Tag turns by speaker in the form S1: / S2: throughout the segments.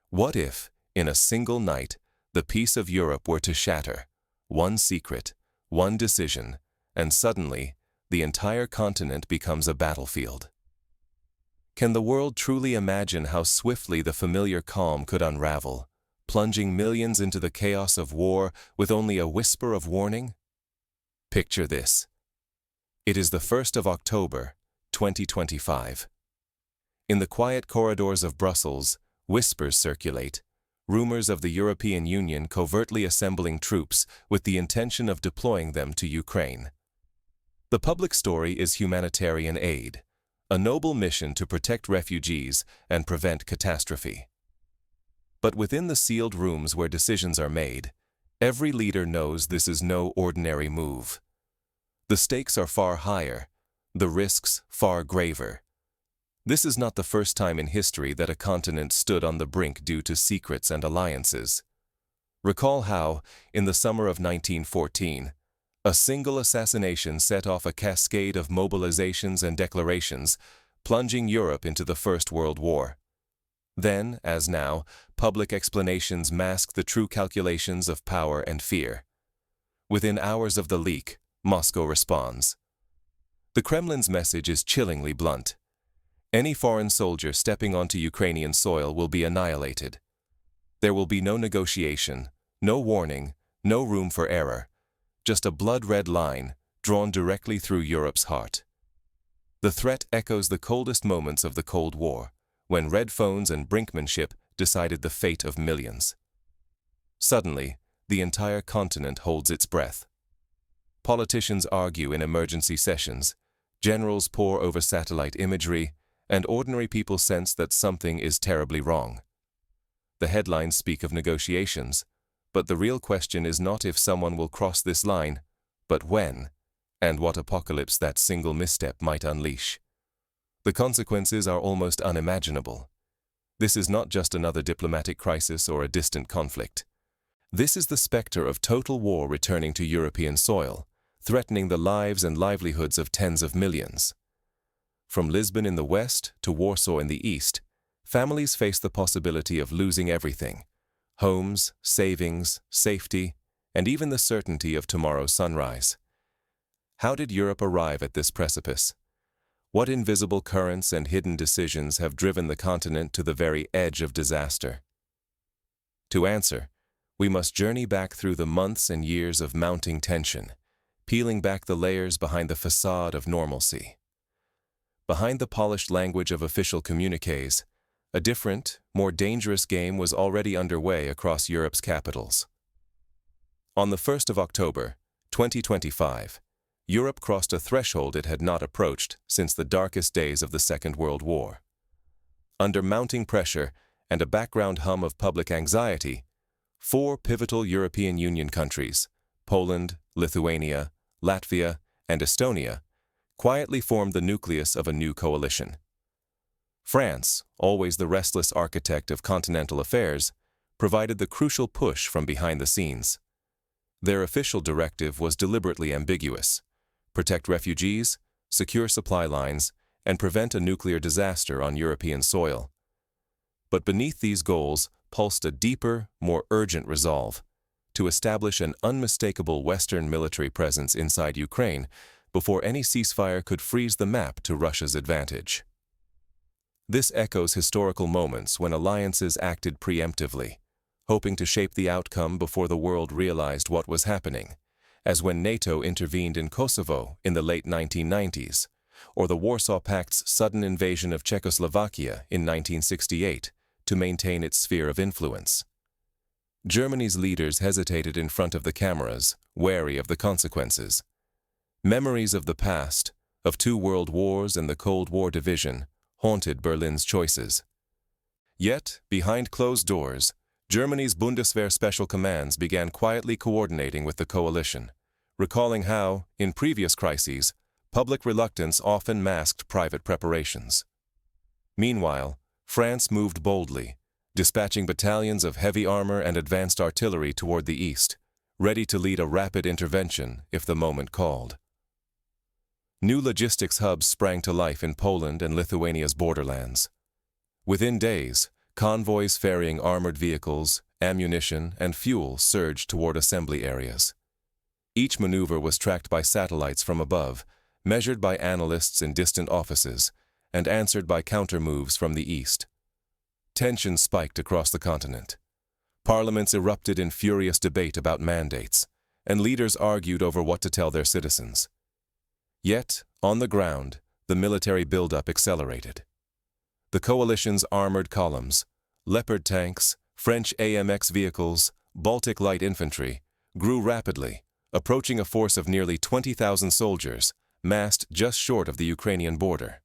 S1: What if, in a single night, the peace of Europe were to shatter? One secret, one decision, and suddenly, the entire continent becomes a battlefield. Can the world truly imagine how swiftly the familiar calm could unravel, plunging millions into the chaos of war with only a whisper of warning? Picture this. It is the 1st of October, 2025. In the quiet corridors of Brussels, whispers circulate, rumors of the European Union covertly assembling troops with the intention of deploying them to Ukraine. The public story is humanitarian aid, a noble mission to protect refugees and prevent catastrophe. But within the sealed rooms where decisions are made, every leader knows this is no ordinary move. The stakes are far higher, the risks far graver. This is not the first time in history that a continent stood on the brink due to secrets and alliances. Recall how, in the summer of 1914, a single assassination set off a cascade of mobilizations and declarations, plunging Europe into the First World War. Then, as now, public explanations mask the true calculations of power and fear. Within hours of the leak, Moscow responds. The Kremlin's message is chillingly blunt. Any foreign soldier stepping onto Ukrainian soil will be annihilated. There will be no negotiation, no warning, no room for error. Just a blood-red line drawn directly through Europe's heart. The threat echoes the coldest moments of the Cold War, when red phones and brinkmanship decided the fate of millions. Suddenly, the entire continent holds its breath. Politicians argue in emergency sessions, generals pore over satellite imagery, and ordinary people sense that something is terribly wrong. The headlines speak of negotiations, but the real question is not if someone will cross this line, but when, and what apocalypse that single misstep might unleash. The consequences are almost unimaginable. This is not just another diplomatic crisis or a distant conflict. This is the specter of total war returning to European soil, threatening the lives and livelihoods of tens of millions. From Lisbon in the west to Warsaw in the east, families face the possibility of losing everything: homes, savings, safety, and even the certainty of tomorrow's sunrise. How did Europe arrive at this precipice? What invisible currents and hidden decisions have driven the continent to the very edge of disaster? To answer, we must journey back through the months and years of mounting tension, peeling back the layers behind the facade of normalcy. Behind the polished language of official communiques, a different, more dangerous game was already underway across Europe's capitals. On the 1st of October, 2025, Europe crossed a threshold it had not approached since the darkest days of the Second World War. Under mounting pressure and a background hum of public anxiety, 4 pivotal European Union countries, Poland, Lithuania, Latvia, and Estonia, quietly formed the nucleus of a new coalition. France, always the restless architect of continental affairs, provided the crucial push from behind the scenes. Their official directive was deliberately ambiguous: protect refugees, secure supply lines, and prevent a nuclear disaster on European soil. But beneath these goals pulsed a deeper, more urgent resolve: to establish an unmistakable Western military presence inside Ukraine before any ceasefire could freeze the map to Russia's advantage. This echoes historical moments when alliances acted preemptively, hoping to shape the outcome before the world realized what was happening, as when NATO intervened in Kosovo in the late 1990s, or the Warsaw Pact's sudden invasion of Czechoslovakia in 1968 to maintain its sphere of influence. Germany's leaders hesitated in front of the cameras, wary of the consequences. Memories of the past, of 2 world wars and the Cold War division, haunted Berlin's choices. Yet, behind closed doors, Germany's Bundeswehr Special Commands began quietly coordinating with the coalition, recalling how, in previous crises, public reluctance often masked private preparations. Meanwhile, France moved boldly, dispatching battalions of heavy armor and advanced artillery toward the east, ready to lead a rapid intervention if the moment called. New logistics hubs sprang to life in Poland and Lithuania's borderlands. Within days, Convoys ferrying armored vehicles, ammunition, and fuel surged toward assembly areas. Each maneuver was tracked by satellites from above, measured by analysts in distant offices, and answered by counter-moves from the east. Tensions spiked across the continent. Parliaments erupted in furious debate about mandates, and leaders argued over what to tell their citizens. Yet, on the ground, the military buildup accelerated. The coalition's armored columns, Leopard tanks, French AMX vehicles, Baltic light infantry, grew rapidly, approaching a force of nearly 20,000 soldiers, massed just short of the Ukrainian border.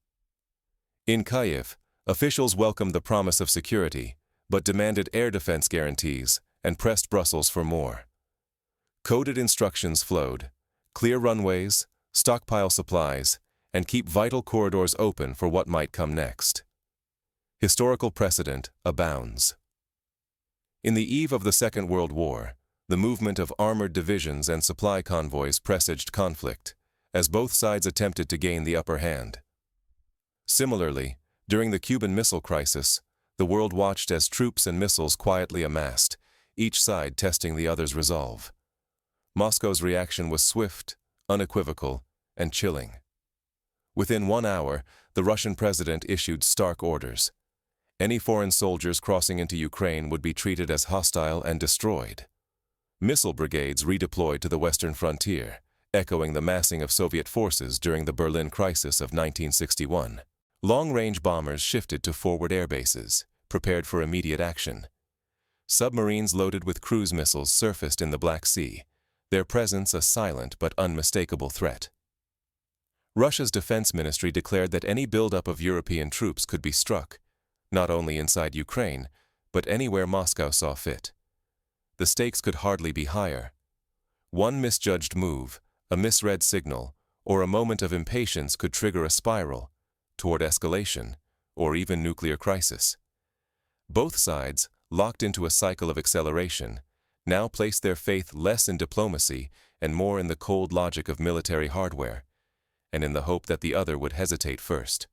S1: In Kyiv, officials welcomed the promise of security, but demanded air defense guarantees and pressed Brussels for more. Coded instructions flowed: clear runways, stockpile supplies, and keep vital corridors open for what might come next. Historical precedent abounds. In the eve of the Second World War, the movement of armored divisions and supply convoys presaged conflict, as both sides attempted to gain the upper hand. Similarly, during the Cuban Missile Crisis, the world watched as troops and missiles quietly amassed, each side testing the other's resolve. Moscow's reaction was swift, unequivocal, and chilling. Within 1 hour, the Russian president issued stark orders. Any foreign soldiers crossing into Ukraine would be treated as hostile and destroyed. Missile brigades redeployed to the western frontier, echoing the massing of Soviet forces during the Berlin crisis of 1961. Long-range bombers shifted to forward air bases, prepared for immediate action. Submarines loaded with cruise missiles surfaced in the Black Sea, their presence a silent but unmistakable threat. Russia's defense ministry declared that any buildup of European troops could be struck, not only inside Ukraine, but anywhere Moscow saw fit. The stakes could hardly be higher. One misjudged move, a misread signal, or a moment of impatience could trigger a spiral toward escalation or even nuclear crisis. Both sides, locked into a cycle of acceleration, now placed their faith less in diplomacy and more in the cold logic of military hardware, and in the hope that the other would hesitate first.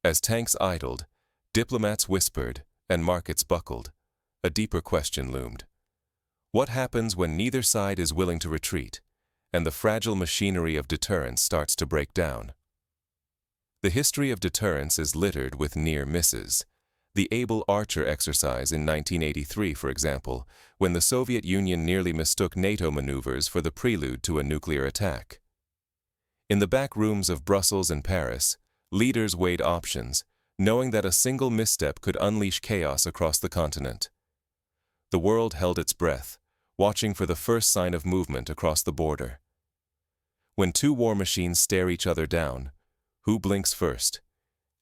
S1: As tanks idled, diplomats whispered, and markets buckled, a deeper question loomed. What happens when neither side is willing to retreat, and the fragile machinery of deterrence starts to break down? The history of deterrence is littered with near misses. The Able Archer exercise in 1983, for example, when the Soviet Union nearly mistook NATO maneuvers for the prelude to a nuclear attack. In the back rooms of Brussels and Paris, leaders weighed options, knowing that a single misstep could unleash chaos across the continent. The world held its breath, watching for the first sign of movement across the border. When two war machines stare each other down, who blinks first?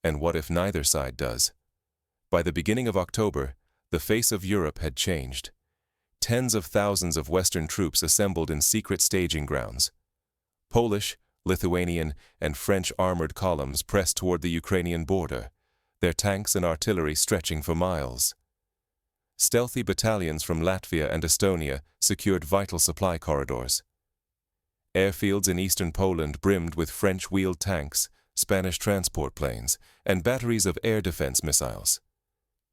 S1: And what if neither side does? By the beginning of October, the face of Europe had changed. Tens of thousands of Western troops assembled in secret staging grounds. Polish, Lithuanian, and French armored columns pressed toward the Ukrainian border, their tanks and artillery stretching for miles. Stealthy battalions from Latvia and Estonia secured vital supply corridors. Airfields in eastern Poland brimmed with French wheeled tanks, Spanish transport planes, and batteries of air defense missiles.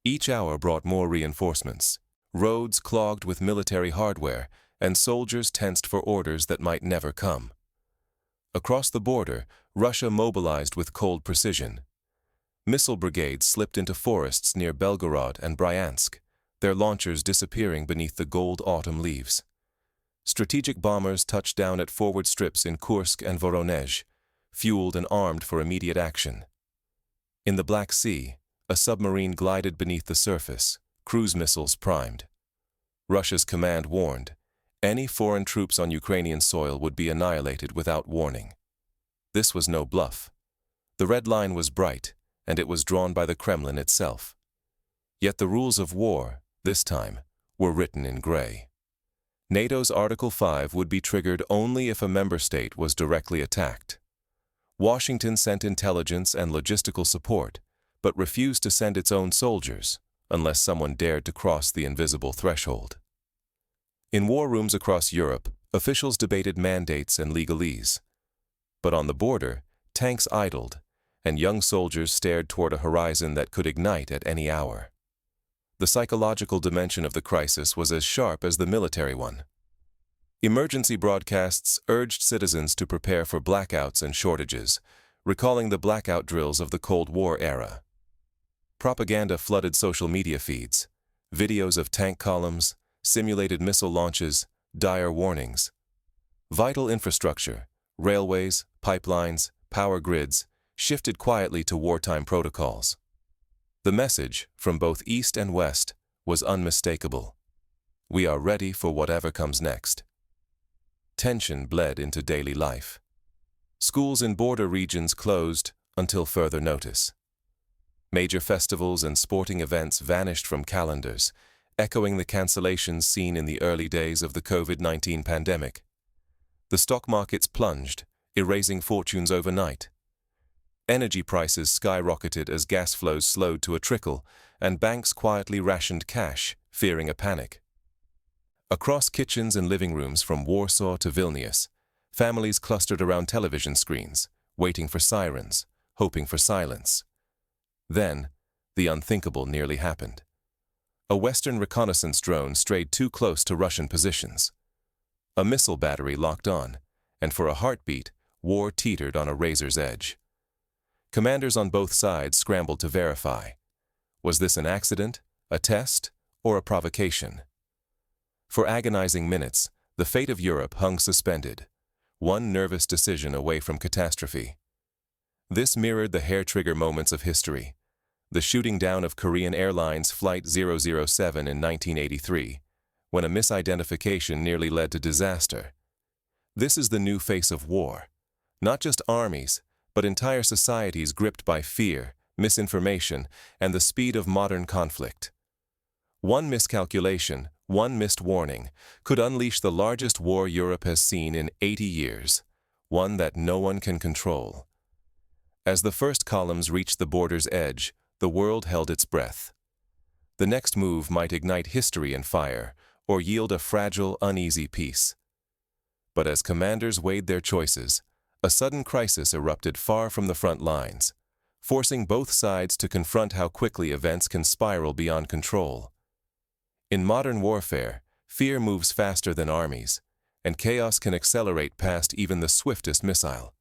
S1: Each hour brought more reinforcements, roads clogged with military hardware, and soldiers tensed for orders that might never come. Across the border, Russia mobilized with cold precision. Missile brigades slipped into forests near Belgorod and Bryansk, their launchers disappearing beneath the gold autumn leaves. Strategic bombers touched down at forward strips in Kursk and Voronezh, fueled and armed for immediate action. In the Black Sea, a submarine glided beneath the surface, cruise missiles primed. Russia's command warned, any foreign troops on Ukrainian soil would be annihilated without warning. This was no bluff. The red line was bright, and it was drawn by the Kremlin itself. Yet the rules of war, this time, were written in gray. NATO's Article 5 would be triggered only if a member state was directly attacked. Washington sent intelligence and logistical support, but refused to send its own soldiers unless someone dared to cross the invisible threshold. In war rooms across Europe, officials debated mandates and legalese. But on the border, tanks idled, and young soldiers stared toward a horizon that could ignite at any hour. The psychological dimension of the crisis was as sharp as the military one. Emergency broadcasts urged citizens to prepare for blackouts and shortages, recalling the blackout drills of the Cold War era. Propaganda flooded social media feeds, videos of tank columns, simulated missile launches, dire warnings. Vital infrastructure, railways, pipelines, power grids, shifted quietly to wartime protocols. The message, from both East and West, was unmistakable. We are ready for whatever comes next. Tension bled into daily life. Schools in border regions closed until further notice. Major festivals and sporting events vanished from calendars, echoing the cancellations seen in the early days of the COVID-19 pandemic. The stock markets plunged, erasing fortunes overnight. Energy prices skyrocketed as gas flows slowed to a trickle, and banks quietly rationed cash, fearing a panic. Across kitchens and living rooms from Warsaw to Vilnius, families clustered around television screens, waiting for sirens, hoping for silence. Then, the unthinkable nearly happened. A Western reconnaissance drone strayed too close to Russian positions. A missile battery locked on, and for a heartbeat, war teetered on a razor's edge. Commanders on both sides scrambled to verify. Was this an accident, a test, or a provocation? For agonizing minutes, the fate of Europe hung suspended, one nervous decision away from catastrophe. This mirrored the hair-trigger moments of history. The shooting down of Korean Airlines Flight 007 in 1983, when a misidentification nearly led to disaster. This is the new face of war. Not just armies, but entire societies gripped by fear, misinformation, and the speed of modern conflict. One miscalculation, one missed warning, could unleash the largest war Europe has seen in 80 years, one that no one can control. As the first columns reached the border's edge, the world held its breath. The next move might ignite history and fire, or yield a fragile, uneasy peace. But as commanders weighed their choices, a sudden crisis erupted far from the front lines, forcing both sides to confront how quickly events can spiral beyond control. In modern warfare, fear moves faster than armies, and chaos can accelerate past even the swiftest missile.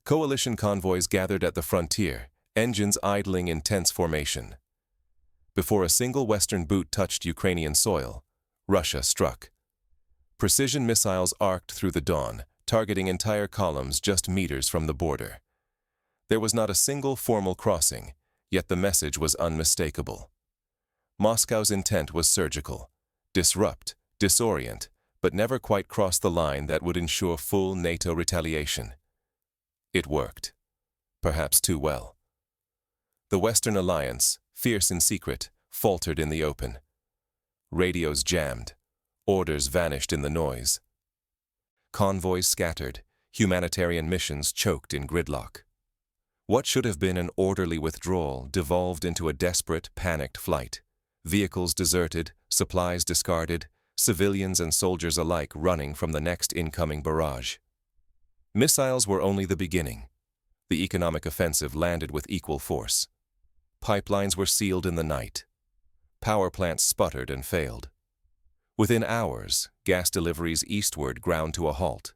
S1: Coalition convoys gathered at the frontier, engines idling in tense formation. Before a single Western boot touched Ukrainian soil, Russia struck. Precision missiles arced through the dawn, targeting entire columns just meters from the border. There was not a single formal crossing, yet the message was unmistakable. Moscow's intent was surgical: disrupt, disorient, but never quite cross the line that would ensure full NATO retaliation. It worked. Perhaps too well. The Western alliance, fierce in secret, faltered in the open. Radios jammed. Orders vanished in the noise. Convoys scattered. Humanitarian missions choked in gridlock. What should have been an orderly withdrawal devolved into a desperate, panicked flight. Vehicles deserted, supplies discarded, civilians and soldiers alike running from the next incoming barrage. Missiles were only the beginning. The economic offensive landed with equal force. Pipelines were sealed in the night. Power plants sputtered and failed. Within hours, gas deliveries eastward ground to a halt.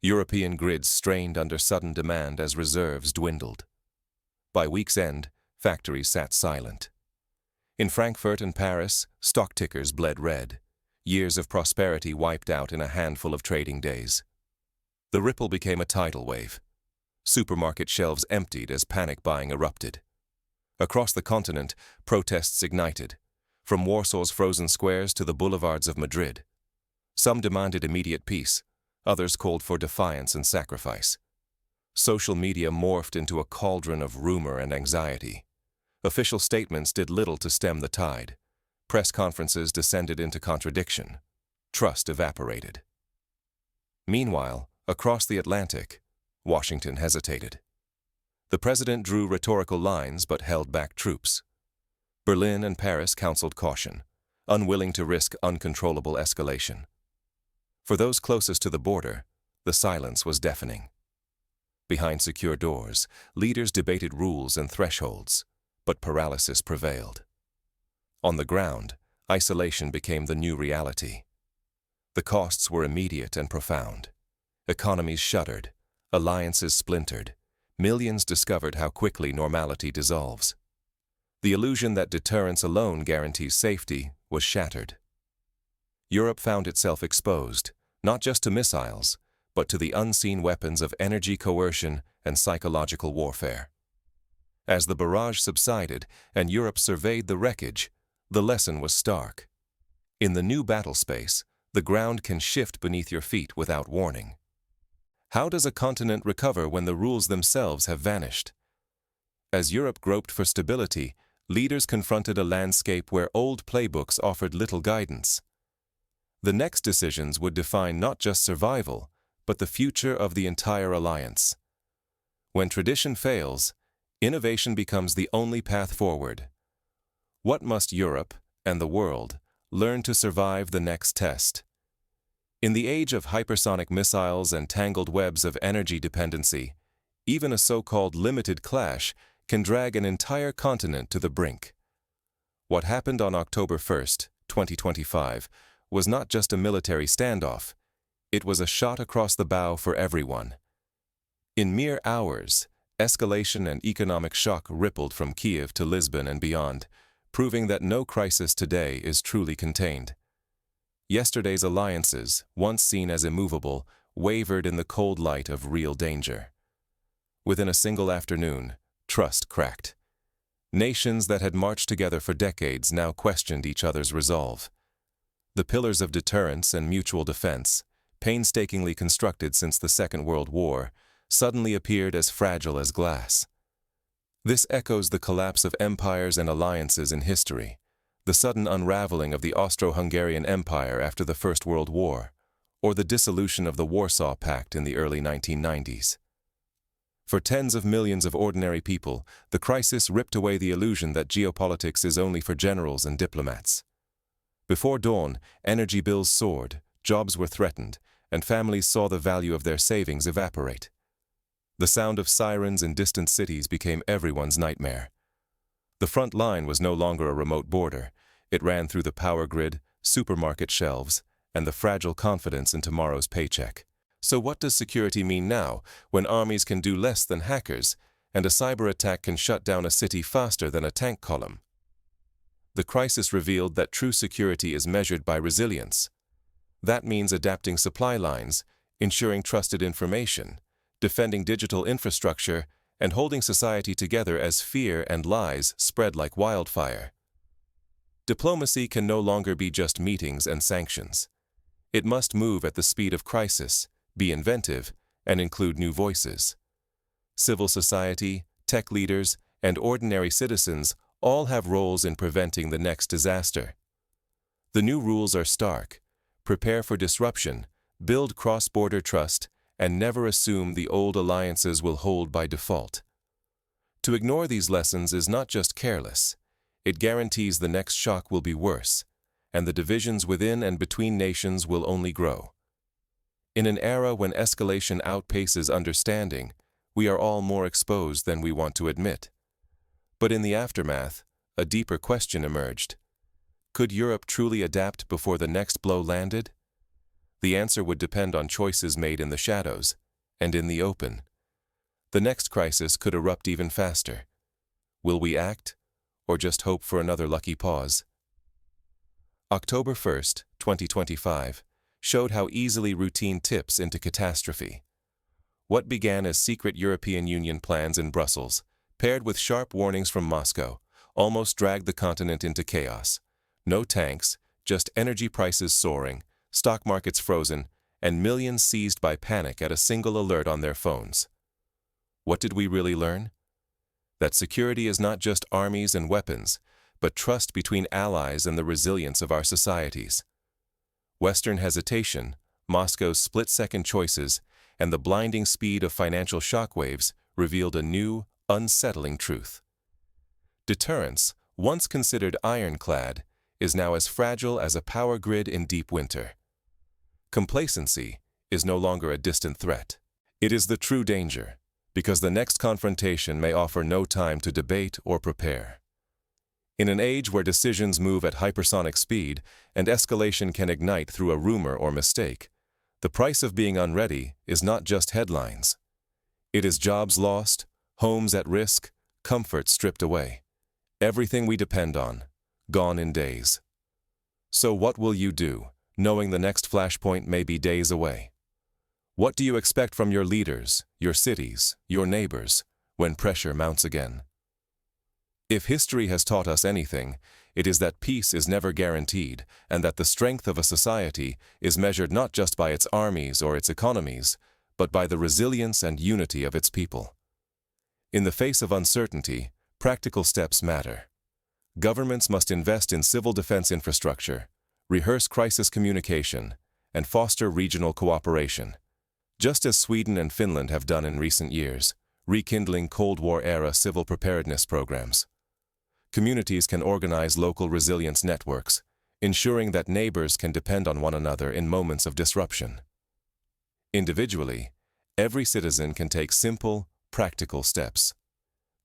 S1: European grids strained under sudden demand as reserves dwindled. By week's end, factories sat silent. In Frankfurt and Paris, stock tickers bled red. Years of prosperity wiped out in a handful of trading days. The ripple became a tidal wave. Supermarket shelves emptied as panic buying erupted. Across the continent, protests ignited, from Warsaw's frozen squares to the boulevards of Madrid. Some demanded immediate peace, others called for defiance and sacrifice. Social media morphed into a cauldron of rumor and anxiety. Official statements did little to stem the tide. Press conferences descended into contradiction. Trust evaporated. Meanwhile, across the Atlantic, Washington hesitated. The president drew rhetorical lines but held back troops. Berlin and Paris counseled caution, unwilling to risk uncontrollable escalation. For those closest to the border, the silence was deafening. Behind secure doors, leaders debated rules and thresholds, but paralysis prevailed. On the ground, isolation became the new reality. The costs were immediate and profound. Economies shuttered, alliances splintered, millions discovered how quickly normality dissolves. The illusion that deterrence alone guarantees safety was shattered. Europe found itself exposed, not just to missiles, but to the unseen weapons of energy coercion and psychological warfare. As the barrage subsided and Europe surveyed the wreckage, the lesson was stark. In the new battle space, the ground can shift beneath your feet without warning. How does a continent recover when the rules themselves have vanished? As Europe groped for stability, leaders confronted a landscape where old playbooks offered little guidance. The next decisions would define not just survival, but the future of the entire alliance. When tradition fails, innovation becomes the only path forward. What must Europe, and the world, learn to survive the next test? In the age of hypersonic missiles and tangled webs of energy dependency, even a so-called limited clash can drag an entire continent to the brink. What happened on October 1st, 2025, was not just a military standoff, it was a shot across the bow for everyone. In mere hours, escalation and economic shock rippled from Kiev to Lisbon and beyond, proving that no crisis today is truly contained. Yesterday's alliances, once seen as immovable, wavered in the cold light of real danger. Within a single afternoon, trust cracked. Nations that had marched together for decades now questioned each other's resolve. The pillars of deterrence and mutual defense, painstakingly constructed since the Second World War, suddenly appeared as fragile as glass. This echoes the collapse of empires and alliances in history, the sudden unraveling of the Austro-Hungarian Empire after the First World War, or the dissolution of the Warsaw Pact in the early 1990s. For tens of millions of ordinary people, the crisis ripped away the illusion that geopolitics is only for generals and diplomats. Before dawn, energy bills soared, jobs were threatened, and families saw the value of their savings evaporate. The sound of sirens in distant cities became everyone's nightmare. The front line was no longer a remote border. It ran through the power grid, supermarket shelves, and the fragile confidence in tomorrow's paycheck. So what does security mean now, when armies can do less than hackers, and a cyber attack can shut down a city faster than a tank column? The crisis revealed that true security is measured by resilience. That means adapting supply lines, ensuring trusted information, defending digital infrastructure, and holding society together as fear and lies spread like wildfire. Diplomacy can no longer be just meetings and sanctions. It must move at the speed of crisis, be inventive, and include new voices. Civil society, tech leaders, and ordinary citizens all have roles in preventing the next disaster. The new rules are stark. Prepare for disruption, build cross-border trust, and never assume the old alliances will hold by default. To ignore these lessons is not just careless. It guarantees the next shock will be worse, and the divisions within and between nations will only grow. In an era when escalation outpaces understanding, we are all more exposed than we want to admit. But in the aftermath, a deeper question emerged. Could Europe truly adapt before the next blow landed? The answer would depend on choices made in the shadows and in the open. The next crisis could erupt even faster. Will we act, or just hope for another lucky pause? October 1st, 2025, showed how easily routine tips into catastrophe. What began as secret European Union plans in Brussels, paired with sharp warnings from Moscow, almost dragged the continent into chaos. No tanks, just energy prices soaring, stock markets frozen, and millions seized by panic at a single alert on their phones. What did we really learn? That security is not just armies and weapons, but trust between allies and the resilience of our societies. Western hesitation, Moscow's split-second choices, and the blinding speed of financial shockwaves revealed a new, unsettling truth. Deterrence, once considered ironclad, is now as fragile as a power grid in deep winter. Complacency is no longer a distant threat. It is the true danger, because the next confrontation may offer no time to debate or prepare. In an age where decisions move at hypersonic speed and escalation can ignite through a rumor or mistake, the price of being unready is not just headlines. It is jobs lost, homes at risk, comfort stripped away. Everything we depend on, gone in days. So what will you do, knowing the next flashpoint may be days away? What do you expect from your leaders, your cities, your neighbors, when pressure mounts again? If history has taught us anything, it is that peace is never guaranteed, and that the strength of a society is measured not just by its armies or its economies, but by the resilience and unity of its people. In the face of uncertainty, practical steps matter. Governments must invest in civil defense infrastructure, rehearse crisis communication, and foster regional cooperation, just as Sweden and Finland have done in recent years, rekindling Cold War-era civil preparedness programs. Communities can organize local resilience networks, ensuring that neighbors can depend on one another in moments of disruption. Individually, every citizen can take simple, practical steps.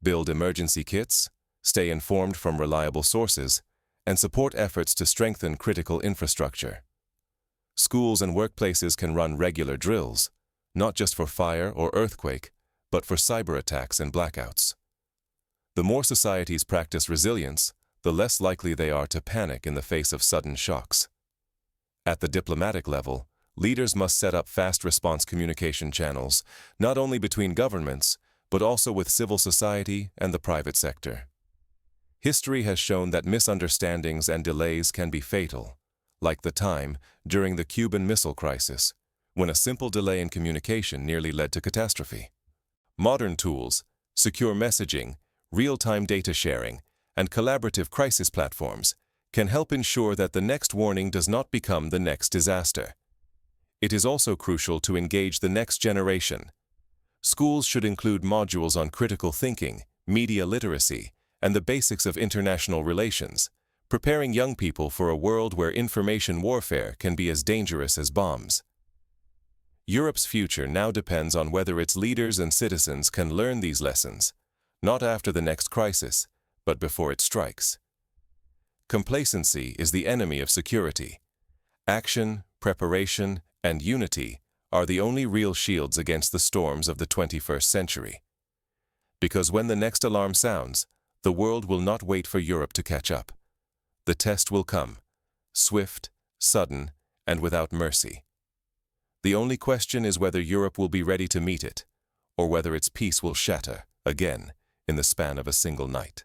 S1: Build emergency kits, stay informed from reliable sources, and support efforts to strengthen critical infrastructure. Schools and workplaces can run regular drills, not just for fire or earthquake, but for cyber attacks and blackouts. The more societies practice resilience, the less likely they are to panic in the face of sudden shocks. At the diplomatic level, leaders must set up fast response communication channels, not only between governments, but also with civil society and the private sector. History has shown that misunderstandings and delays can be fatal, like the time during the Cuban Missile Crisis, when a simple delay in communication nearly led to catastrophe. Modern tools, secure messaging, real-time data sharing, and collaborative crisis platforms can help ensure that the next warning does not become the next disaster. It is also crucial to engage the next generation. Schools should include modules on critical thinking, media literacy, and the basics of international relations, preparing young people for a world where information warfare can be as dangerous as bombs. Europe's future now depends on whether its leaders and citizens can learn these lessons, not after the next crisis, but before it strikes. Complacency is the enemy of security. Action, preparation, and unity are the only real shields against the storms of the 21st century. Because when the next alarm sounds, the world will not wait for Europe to catch up. The test will come, swift, sudden, and without mercy. The only question is whether Europe will be ready to meet it, or whether its peace will shatter, again, in the span of a single night.